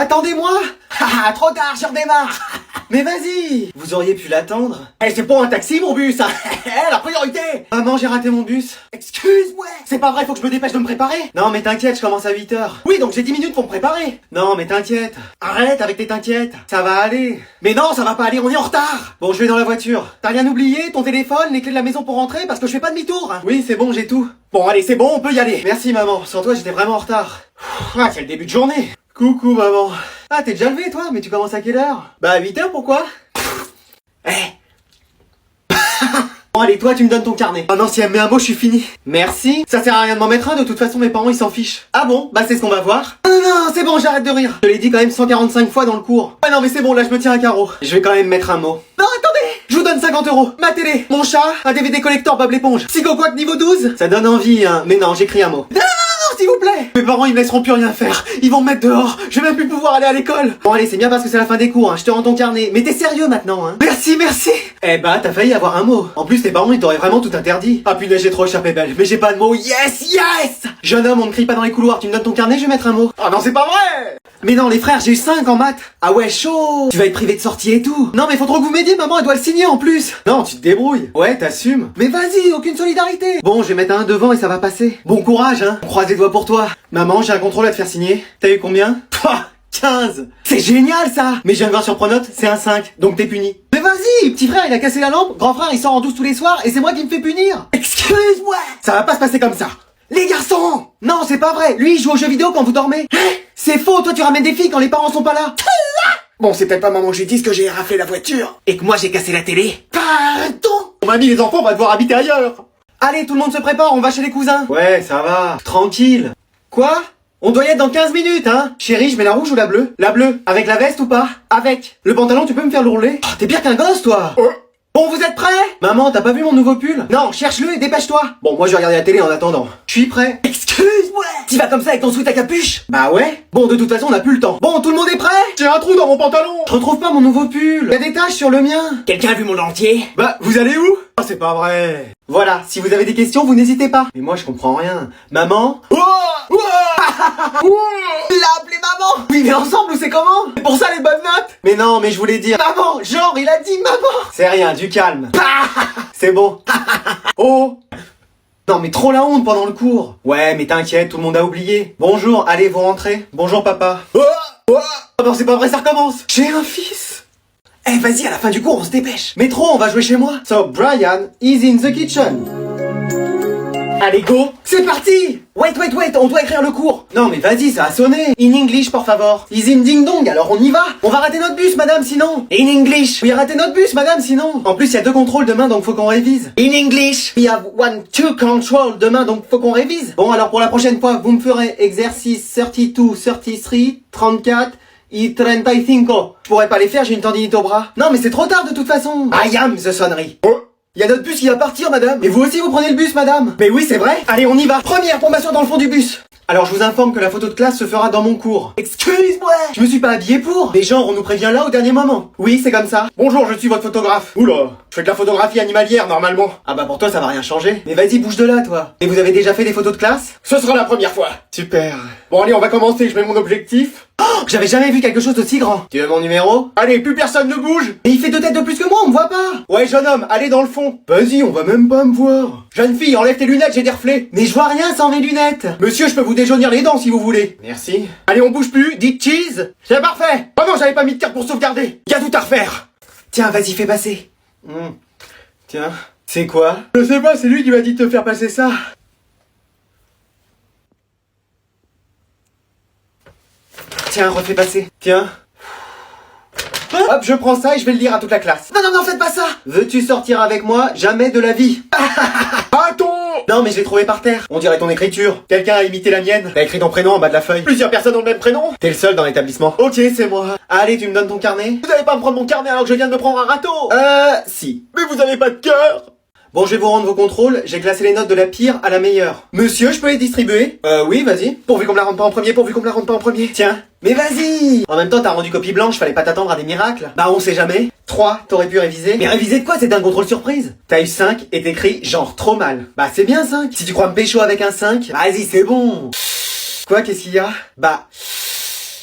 Attendez-moi. Haha, trop tard, je redémarre. Mais vas-y. Vous auriez pu l'attendre. Eh, c'est pour un taxi, mon bus. La priorité. Maman, j'ai raté mon bus. Excuse-moi. C'est pas vrai, faut que je me dépêche de me préparer. Non, mais t'inquiète, je commence à 8h. Oui, donc j'ai 10 minutes pour me préparer. Non, mais t'inquiète. Arrête avec tes t'inquiètes. Ça va aller. Mais non, ça va pas aller, on est en retard. Bon, je vais dans la voiture. T'as rien oublié? Ton téléphone, les clés de la maison pour rentrer? Parce que je fais pas demi-tour. Oui, c'est bon, j'ai tout. Bon, allez, c'est bon, on peut y aller. Merci, maman. Sans toi, j'étais vraiment en retard. Ah, c'est le début de journée. Coucou, maman. Ah, t'es déjà levé, toi? Mais tu commences à quelle heure? Bah, à 8h, pourquoi? Bon, allez, toi, tu me donnes ton carnet. Oh non, si elle me met un mot, je suis fini. Merci. Ça sert à rien de m'en mettre un, de toute façon, mes parents, ils s'en fichent. Ah bon? Bah, c'est ce qu'on va voir. Non, c'est bon, j'arrête de rire. Je l'ai dit quand même 145 fois dans le cours. Ouais, non, mais c'est bon, là, je me tiens à carreau. Je vais quand même mettre un mot. Non, attendez! Je vous donne 50 €. Ma télé, mon chat, un DVD collector Bob l'éponge. Psycho Quack niveau 12. Ça donne envie, hein. Mais non, j'écris un mot. Non, s'il vous plaît. Mes parents, ils me laisseront plus rien faire. Ils vont me mettre dehors. Je vais même plus pouvoir aller à l'école. Bon, allez, c'est bien parce que c'est la fin des cours, hein. Je te rends ton carnet. Mais t'es sérieux maintenant, hein? Merci, merci. Eh bah, t'as failli avoir un mot. En plus, tes parents, ils t'auraient vraiment tout interdit. Ah punaise, j'ai trop échappé belle. Mais j'ai pas de mots. Yes, yes. Jeune homme, on ne crie pas dans les couloirs. Tu me donnes ton carnet, je vais mettre un mot. Oh non, c'est pas vrai. Mais non, les frères, j'ai eu 5 en maths. Ah ouais, chaud. Tu vas être privé de sortie et tout. Non, mais faut trop que vous m'aidiez, maman, elle doit le signer en plus. Non, tu te débrouilles. Ouais, t'assumes. Mais vas-y, aucune solidarité. Bon, je vais mettre un devant et ça va passer. Bon courage, hein. On croise les doigts pour toi. Maman, j'ai un contrôle à te faire signer. T'as eu combien? 15. C'est génial ça. Mais je viens de voir sur Pronote, c'est un 5. Donc t'es puni. Mais vas-y, petit frère, il a cassé la lampe. Grand frère, il sort en douce tous les soirs et c'est moi qui me fais punir. Excuse-moi. Ça va pas se passer comme ça. Les garçons. Non, c'est pas vrai. Lui, il joue aux jeux vidéo quand vous dormez. C'est faux, toi tu ramènes des filles quand les parents sont pas là. Bon, c'est peut-être pas maman que je lui dise que j'ai raflé la voiture. Et que moi j'ai cassé la télé. Pardon. Mamie, les enfants, on va devoir habiter ailleurs. Allez, tout le monde se prépare, on va chez les cousins. Ouais, ça va. Tranquille. Quoi? On doit y être dans 15 minutes, hein. Chérie, je mets la rouge ou la bleue? La bleue. Avec la veste ou pas? Avec. Le pantalon, tu peux me faire l'ourler? Oh, t'es pire qu'un gosse, toi. Bon, vous êtes prêts? Maman, t'as pas vu mon nouveau pull? Non, cherche-le et dépêche-toi. Bon, moi je vais regarder la télé en attendant. Je suis prêt. Excuse-moi. T'y vas comme ça avec ton sweat à capuche? Bah ouais. Bon, de toute façon, on a plus le temps. Bon, tout le monde est prêt? J'ai un trou dans mon pantalon. Je retrouve pas mon nouveau pull. Y a des taches sur le mien. Quelqu'un a vu mon dentier? Bah, vous allez où? Oh, c'est pas vrai. Voilà, si vous avez des questions, vous n'hésitez pas. Mais moi, je comprends rien. Maman? Il a appelé maman. Oui, mais ensemble ou c'est comment? C'est pour ça les bonnes notes. Mais non, mais je voulais dire maman, genre il a dit maman. C'est rien, du calme. C'est bon. Oh. Non mais trop la honte pendant le cours. Ouais, mais t'inquiète, tout le monde a oublié. Bonjour, allez, vous rentrez. Bonjour papa. Oh non, c'est pas vrai, ça recommence. J'ai un fils. Eh, vas-y, à la fin du cours, on se dépêche. Métro, on va jouer chez moi. So, Brian is in the kitchen. Allez, go. C'est parti. Wait, on doit écrire le cours. Non, mais vas-y, ça a sonné. In English, por favor. Is in ding dong, alors on y va. On va rater notre bus, madame, sinon. In English. Oui, rater notre bus, madame, sinon. En plus, il y a 2 contrôles demain, donc faut qu'on révise. In English. We have 2 control demain, donc faut qu'on révise. Bon, alors pour la prochaine fois, vous me ferez exercice 32, 33, 34... et 35. Je pourrais pas les faire, j'ai une tendinite au bras. Non, mais c'est trop tard de toute façon. I am the sonnerie. Il y a notre bus qui va partir, madame. Et vous aussi, vous prenez le bus, madame. Mais oui, c'est vrai. Allez, on y va. Première formation dans le fond du bus. Alors, je vous informe que la photo de classe se fera dans mon cours. Excuse-moi. Je me suis pas habillé pour. Mais genre, on nous prévient là au dernier moment. Oui, c'est comme ça. Bonjour, je suis votre photographe. Oula, je fais de la photographie animalière, normalement. Ah bah pour toi, ça va rien changer. Mais vas-y, bouge de là, toi. Et vous avez déjà fait des photos de classe? Ce sera la première fois. Super. Bon, allez, on va commencer. Je mets mon objectif. Oh, j'avais jamais vu quelque chose d'aussi grand. Tu veux mon numéro? Allez, plus personne ne bouge. Mais il fait 2 têtes de plus que moi, on me voit pas. Ouais, jeune homme, allez dans le fond. Vas-y, on va même pas me voir. Jeune fille, enlève tes lunettes, j'ai des reflets. Mais je vois rien sans mes lunettes. Monsieur, je peux vous déjaunir les dents si vous voulez. Merci. Allez, on bouge plus, dites cheese. C'est parfait. Oh non, j'avais pas mis de carte pour sauvegarder. Y a tout à refaire. Tiens, vas-y, fais passer. Tiens, c'est quoi? Je sais pas, c'est lui qui m'a dit de te faire passer ça. Tiens, refais passer. Tiens. Hop, je prends ça et je vais le lire à toute la classe. Non, faites pas ça. Veux-tu sortir avec moi? Jamais de la vie. Attends. Non, mais je l'ai trouvé par terre. On dirait ton écriture. Quelqu'un a imité la mienne. T'as écrit ton prénom en bas de la feuille. Plusieurs personnes ont le même prénom. T'es le seul dans l'établissement. Ok, c'est moi. Allez, tu me donnes ton carnet? Vous allez pas me prendre mon carnet alors que je viens de me prendre un râteau? Si. Mais vous avez pas de cœur. Bon, je vais vous rendre vos contrôles, j'ai classé les notes de la pire à la meilleure. Monsieur, je peux les distribuer? Oui, vas-y. Pourvu qu'on me la rende pas en premier, Tiens. Mais vas-y! En même temps, t'as rendu copie blanche, fallait pas t'attendre à des miracles. Bah, on sait jamais. 3, t'aurais pu réviser. Mais réviser de quoi? C'était un contrôle surprise. T'as eu 5 et t'écris genre trop mal. Bah, c'est bien 5. Si tu crois me pécho avec un 5, vas-y, c'est bon. Quoi, qu'est-ce qu'il y a? Bah...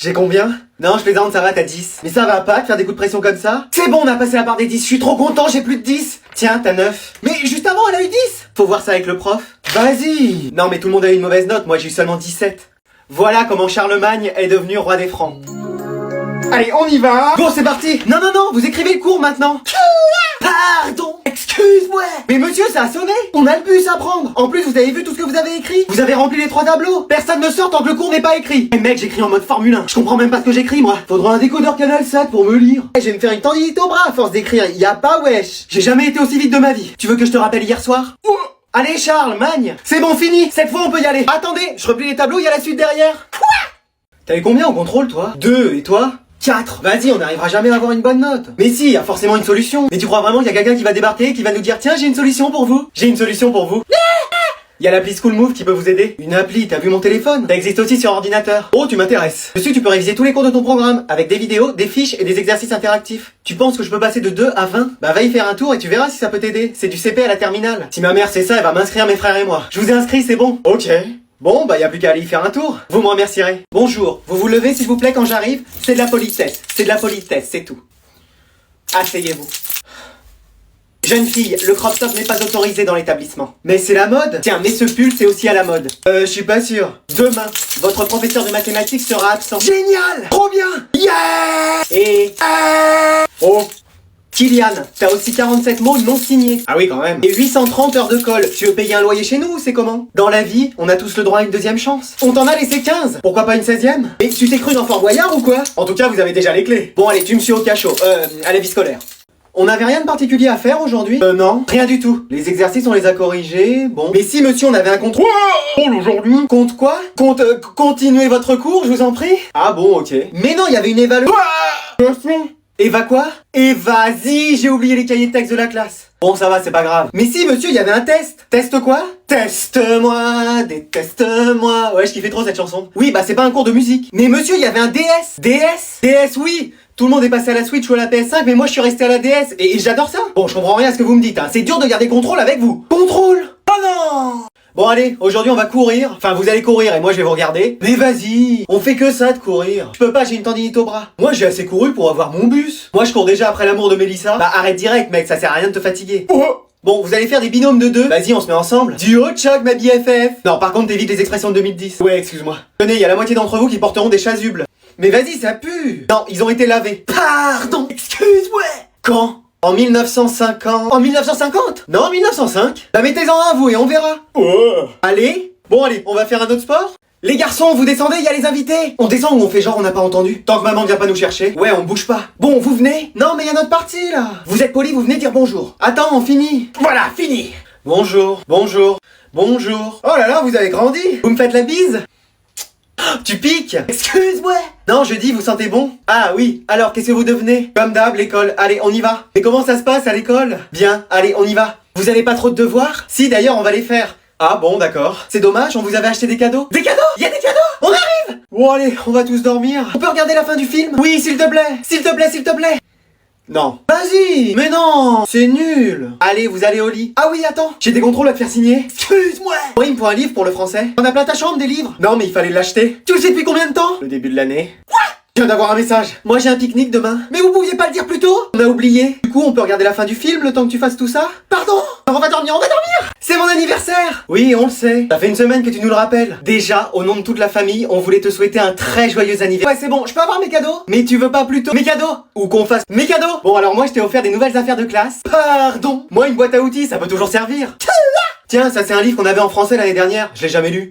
J'ai combien? Non, je plaisante, ça va, t'as 10. Mais ça va pas de faire des coups de pression comme ça? C'est bon, on a passé la barre des 10, je suis trop content, j'ai plus de 10. Tiens, t'as 9. Mais juste avant, elle a eu 10. Faut voir ça avec le prof. Vas-y. Non, mais tout le monde a eu une mauvaise note, moi j'ai eu seulement 17. Voilà comment Charlemagne est devenu roi des Francs. Allez, on y va. Bon, c'est parti. Non, non, non, vous écrivez le cours maintenant. Pardon. Excuse-moi. Mais monsieur, ça a sonné. On a le bus à prendre. En plus, vous avez vu tout ce que vous avez écrit? Vous avez rempli les 3 tableaux. Personne ne sort tant que le cours n'est pas écrit. Eh mec, j'écris en mode Formule 1. Je comprends même pas ce que j'écris, moi. Faudra un décodeur Canal 7 pour me lire. Je vais me faire une tendinite au bras à force d'écrire. Y a pas wesh. J'ai jamais été aussi vite de ma vie. Tu veux que je te rappelle hier soir? Allez, Charles, magne. C'est bon, fini. Cette fois, on peut y aller. Attendez, je replie les tableaux, y a la suite derrière. Quoi? T'as eu combien au contrôle, toi? 2, et toi? 4. Vas-y, on n'arrivera jamais à avoir une bonne note. Mais si, y a forcément une solution. Mais tu crois vraiment qu'il y a quelqu'un qui va débarquer et qui va nous dire tiens, j'ai une solution pour vous? J'ai une solution pour vous. Il y a l'appli School Move qui peut vous aider. Une appli, t'as vu mon téléphone? Ça existe aussi sur ordinateur. Oh, tu m'intéresses. Dessus, tu peux réviser tous les cours de ton programme, avec des vidéos, des fiches et des exercices interactifs. Tu penses que je peux passer de 2 à 20? Bah va y faire un tour et tu verras si ça peut t'aider. C'est du CP à la terminale. Si ma mère sait ça, elle va m'inscrire mes frères et moi. Je vous ai inscrit, c'est bon. Ok. Bon, bah y a plus qu'à aller y faire un tour. Vous me remercierez. Bonjour, vous vous levez s'il vous plaît quand j'arrive? C'est de la politesse. C'est de la politesse, c'est tout. Asseyez-vous. Jeune fille, le crop top n'est pas autorisé dans l'établissement. Mais c'est la mode. Tiens, mais ce pull, c'est aussi à la mode. Je suis pas sûr. Demain, votre professeur de mathématiques sera absent. Génial! Trop bien! Yeah! Et... Oh! Kylian, t'as aussi 47 mots non signés. Ah oui, quand même. Et 830 heures de colle. Tu veux payer un loyer chez nous ou c'est comment? Dans la vie, on a tous le droit à une deuxième chance. On t'en a laissé 15. Pourquoi pas une 16e? Mais tu t'es cru dans Fort Boyard ou quoi? En tout cas, vous avez déjà les clés. Bon, allez, tu me suis au cachot. À la vie scolaire. On n'avait rien de particulier à faire aujourd'hui? Non, rien du tout. Les exercices, on les a corrigés, bon. Mais si, monsieur, on avait un compte... Wow, aujourd'hui. Compte quoi? Compte, continuez votre cours, je vous en prie? Ah bon, ok. Mais non, il y avait une évaluation. Eva quoi? Et vas-y, j'ai oublié les cahiers de texte de la classe. Bon, ça va, c'est pas grave. Mais si, monsieur, il y avait un test. Test quoi? Teste-moi, déteste-moi. Ouais, je kiffais trop cette chanson. Oui, bah c'est pas un cours de musique. Mais monsieur, il y avait un DS. DS? DS, oui. Tout le monde est passé à la Switch ou à la PS5, mais moi je suis resté à la DS. Et j'adore ça. Bon, je comprends rien à ce que vous me dites, hein. C'est dur de garder contrôle avec vous. Contrôle? Oh non! Bon allez, aujourd'hui on va courir. Enfin vous allez courir et moi je vais vous regarder. Mais vas-y, on fait que ça de courir. Je peux pas, j'ai une tendinite au bras. Moi j'ai assez couru pour avoir mon bus. Moi je cours déjà après l'amour de Mélissa. Bah arrête direct mec, ça sert à rien de te fatiguer. Oh. Bon, vous allez faire des binômes de 2. Vas-y, on se met ensemble. Duo choc ma BFF. Non, par contre t'évites les expressions de 2010. Ouais, excuse-moi. Tenez, il y a la moitié d'entre vous qui porteront des chasubles. Mais vas-y, ça pue. Non, ils ont été lavés. Pardon, excuse-moi. Quand? En 1950. En 1950? Non, en 1905. Bah mettez-en un vous et on verra. Oh. Allez. Bon allez, on va faire un autre sport. Les garçons, vous descendez, il y a les invités. On descend ou on fait genre on n'a pas entendu? Tant que maman vient pas nous chercher. Ouais, on bouge pas. Bon, vous venez? Non, mais il y a notre partie là. Vous êtes polis, vous venez dire bonjour. Attends, on finit. Voilà, fini. Bonjour, bonjour, bonjour. Oh là là, vous avez grandi. Vous me faites la bise? Tu piques? Excuse-moi. Non, je dis, vous sentez bon? Ah oui, alors qu'est-ce que vous devenez? Comme d'hab, l'école. Allez, on y va. Mais comment ça se passe à l'école? Bien, allez, on y va. Vous avez pas trop de devoirs? Si, d'ailleurs, on va les faire. Ah bon, d'accord. C'est dommage, on vous avait acheté des cadeaux? Des cadeaux? Il y a des cadeaux? On arrive! Bon allez, on va tous dormir. On peut regarder la fin du film? Oui, s'il te plaît. S'il te plaît, s'il te plaît. Non. Vas-y. Mais non, c'est nul. Allez, vous allez au lit. Ah oui, attends, j'ai des contrôles à te faire signer. Excuse-moi. Oui, il me faut un livre pour le français. On a plein ta chambre des livres. Non, mais il fallait l'acheter. Tu le sais depuis combien de temps? Le début de l'année. Quoi? Je viens d'avoir un message. Moi j'ai un pique-nique demain. Mais vous pouviez pas le dire plus tôt? On a oublié. Du coup, on peut regarder la fin du film le temps que tu fasses tout ça? Pardon? On va dormir, on va dormir! C'est mon anniversaire! Oui, on le sait. Ça fait une semaine que tu nous le rappelles. Déjà, au nom de toute la famille, on voulait te souhaiter un très joyeux anniversaire. Ouais, c'est bon, je peux avoir mes cadeaux? Mais tu veux pas plutôt mes cadeaux? Ou qu'on fasse mes cadeaux? Bon, alors moi je t'ai offert des nouvelles affaires de classe. Pardon? Moi une boîte à outils, ça peut toujours servir. Tiens, ça c'est un livre qu'on avait en français l'année dernière. Je l'ai jamais lu.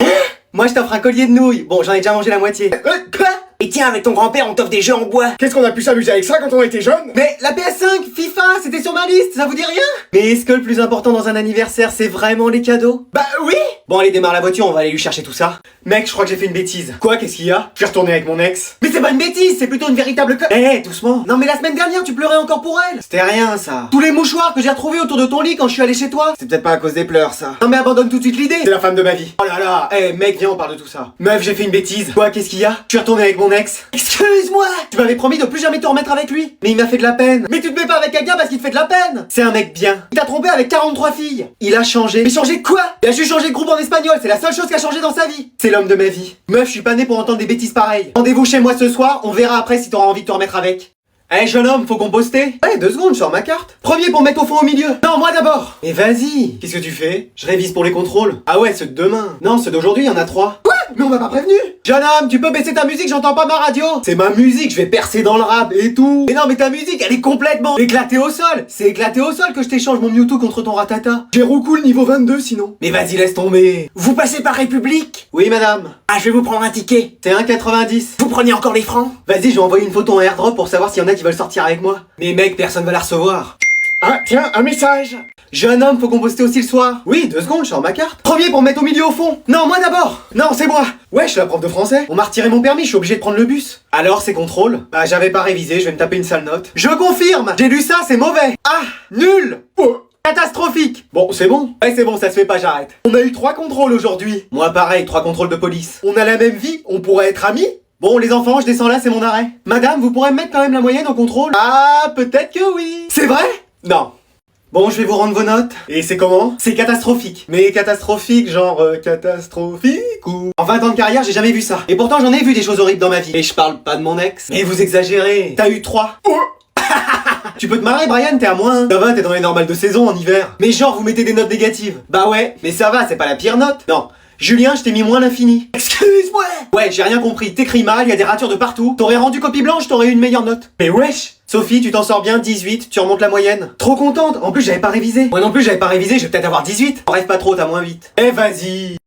Moi je t'offre un collier de nouilles. Bon, j'en ai déjà mangé la moitié. Quoi? Et tiens, avec ton grand-père, on t'offre des jeux en bois. Qu'est-ce qu'on a pu s'amuser avec ça quand on était jeunes? Mais la PS5, FIFA, c'était sur ma liste, ça vous dit rien? Mais est-ce que le plus important dans un anniversaire, c'est vraiment les cadeaux? Bah oui! Bon allez, démarre la voiture, on va aller lui chercher tout ça. Mec, je crois que j'ai fait une bêtise. Quoi, qu'est-ce qu'il y a? Je vais retourner avec mon ex. Mais c'est pas une bêtise, c'est plutôt une véritable doucement. Non mais la semaine dernière, tu pleurais encore pour elle. C'était rien, ça. Tous les mouchoirs que j'ai retrouvés autour de ton lit quand je suis allé chez toi. C'est peut-être pas à cause des pleurs, ça. Non mais abandonne tout de suite l'idée. C'est la femme de ma vie. Oh là là, mec, viens, on parle de tout ça. Meuf, j'ai fait une bêtise. Quoi, qu'est-ce qu'il y a? Je suis retourné avec mon mon ex. Excuse-moi. Tu m'avais promis de plus jamais te remettre avec lui. Mais il m'a fait de la peine. Mais tu te mets pas avec quelqu'un parce qu'il te fait de la peine. C'est un mec bien. Il t'a trompé avec 43 filles. Il a changé. Mais changé quoi? Il a juste changé de groupe en espagnol. C'est la seule chose qui a changé dans sa vie. C'est l'homme de ma vie. Meuf, je suis pas né pour entendre des bêtises pareilles. Rendez-vous chez moi ce soir. On verra après si t'auras envie de te remettre avec. Eh jeune homme, faut qu'on poster. Ouais, 2 secondes, je sors ma carte. Premier pour mettre au fond au milieu. Non, moi d'abord. Mais vas-y. Qu'est-ce que tu fais? Je révise pour les contrôles. Ah ouais, ceux de demain. Non, ceux d'aujourd'hui, il y en a 3. Quoi? Mais on m'a pas prévenu. Jeune homme, tu peux baisser ta musique, j'entends pas ma radio. C'est ma musique, je vais percer dans le rap et tout. Mais non, mais ta musique, elle est complètement éclatée au sol. C'est éclaté au sol que je t'échange mon Mewtwo contre ton Ratata. J'ai roucoule niveau 22 sinon. Mais vas-y, laisse tomber. Vous passez par République? Oui, madame. Ah, je vais vous prendre un ticket. C'est 1,90. Vous prenez encore les francs? Vas-y, je vais envoyer une photo en airdrop pour savoir s'il y en a qui veulent sortir avec moi. Mais mec, personne va la recevoir. Ah, tiens, un message. Jeune homme, faut qu'on poste aussi le soir. Oui, 2 secondes, je sors ma carte. Premier pour me mettre au milieu au fond. Non, moi d'abord. Non, c'est moi. Ouais, je suis la prof de français. On m'a retiré mon permis, je suis obligé de prendre le bus. Alors, c'est contrôle? Bah, j'avais pas révisé, je vais me taper une sale note. Je confirme. J'ai lu ça, c'est mauvais. Ah, nul. Oh. Catastrophique. Bon, c'est bon. Ouais, c'est bon, ça se fait pas, j'arrête. On a eu 3 contrôles aujourd'hui. Moi, pareil, 3 contrôles de police. On a la même vie, on pourrait être amis. Bon, les enfants, je descends là, c'est mon arrêt. Madame, vous pourrez me mettre quand même la moyenne au contrôle? Ah, peut-être que oui. C'est vrai? Non. Bon, je vais vous rendre vos notes. Et c'est comment? C'est catastrophique. Mais catastrophique, genre catastrophique ou... En 20 ans de carrière, j'ai jamais vu ça. Et pourtant, j'en ai vu des choses horribles dans ma vie. Et je parle pas de mon ex. Mais vous exagérez. T'as eu 3. Tu peux te marrer, Brian, t'es à moins. Ça va, t'es dans les normales de saison en hiver. Mais genre, vous mettez des notes négatives. Bah ouais, mais ça va, c'est pas la pire note. Non. Julien, je t'ai mis moins l'infini. Excuse-moi. Ouais, j'ai rien compris. T'écris mal, y a des ratures de partout. T'aurais rendu copie blanche, t'aurais eu une meilleure note. Mais wesh. Sophie, tu t'en sors bien, 18, tu remontes la moyenne. Trop contente. En plus, j'avais pas révisé. Moi non plus, j'avais pas révisé, je vais peut-être avoir 18. Rêve pas trop, t'as moins 8. Eh, vas-y.